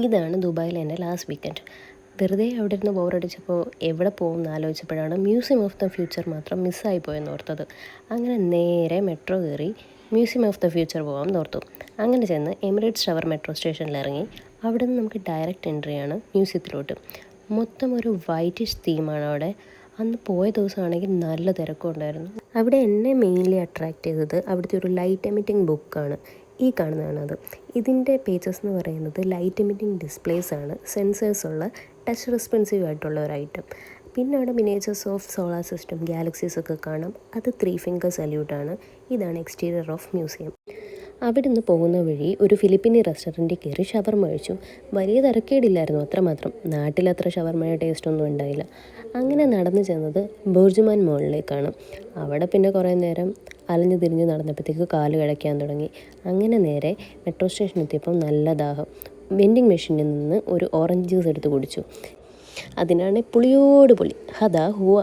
ഇതാണ് ദുബായിലെ എൻ്റെ ലാസ്റ്റ് വീക്കെൻഡ്. വെറുതെ അവിടെ ഇരുന്ന് ബോറടിച്ചപ്പോൾ എവിടെ പോകും എന്ന് ആലോചിച്ചപ്പോഴാണ് മ്യൂസിയം ഓഫ് ദ ഫ്യൂച്ചർ മാത്രം മിസ്സായി പോയെന്ന് ഓർത്തത്. അങ്ങനെ നേരെ മെട്രോ കയറി മ്യൂസിയം ഓഫ് ദ ഫ്യൂച്ചർ പോകാൻ ഓർത്തു. അങ്ങനെ ചെന്ന് എമിറേറ്റ്സ് ടവർ മെട്രോ സ്റ്റേഷനിൽ ഇറങ്ങി. അവിടെ നിന്ന് നമുക്ക് ഡയറക്റ്റ് എൻട്രിയാണ് മ്യൂസിയത്തിലോട്ട്. മൊത്തം ഒരു വൈറ്റിഷ് തീമാണ് അവിടെ. അന്ന് പോയ ദിവസമാണെങ്കിൽ നല്ല തിരക്കും ഉണ്ടായിരുന്നു. അവിടെ എന്നെ മെയിൻലി അട്രാക്റ്റ് ചെയ്തത് അവിടുത്തെ ഒരു ലൈറ്റ് എമിറ്റിംഗ് ബുക്കാണ്. ഈ കാണുന്നതാണത്. ഇതിൻ്റെ പേജസ് എന്ന് പറയുന്നത് ലൈറ്റ് എമിറ്റിംഗ് ഡിസ്പ്ലേസ് ആണ്, സെൻസേഴ്സ് ഉള്ള ടച്ച് റെസ്പോൺസീവ് ആയിട്ടുള്ള ഒരു ഐറ്റം. പിന്നെ അവിടെ miniatures of solar system, galaxies ഒക്കെ കാണാം. അത് 3 ഫിംഗർ സല്യൂട്ടാണ്. ഇതാണ് എക്സ്റ്റീരിയർ ഓഫ് മ്യൂസിയം. അവിടെ നിന്ന് പോകുന്ന വഴി ഒരു ഫിലിപ്പീനി റെസ്റ്റോറൻറ്റിൽ കയറി ഷവർമ കഴിച്ചു. വലിയ തിരക്കേടില്ലായിരുന്നു, അത്രമാത്രം. നാട്ടിലത്ര ഷവർമയുടെ ടേസ്റ്റൊന്നും ഉണ്ടായില്ല. അങ്ങനെ നടന്നു ചെന്നത് ബുർജുമാൻ മോളിലേക്കാണ്. അവിടെ പിന്നെ കുറേ നേരം അലഞ്ഞു തിരിഞ്ഞ് നടന്നപ്പോഴത്തേക്ക് കാല് കിടയ്ക്കാൻ തുടങ്ങി. അങ്ങനെ നേരെ മെട്രോ സ്റ്റേഷൻ എത്തിയപ്പം നല്ല ദാഹം. വെൻഡിങ് മെഷീനിൽ നിന്ന് ഒരു ഓറഞ്ച് ജ്യൂസ് എടുത്ത് കുടിച്ചു. അതിനാണ് പുളിയോട് പുളി. ഹദാ ഹുവ.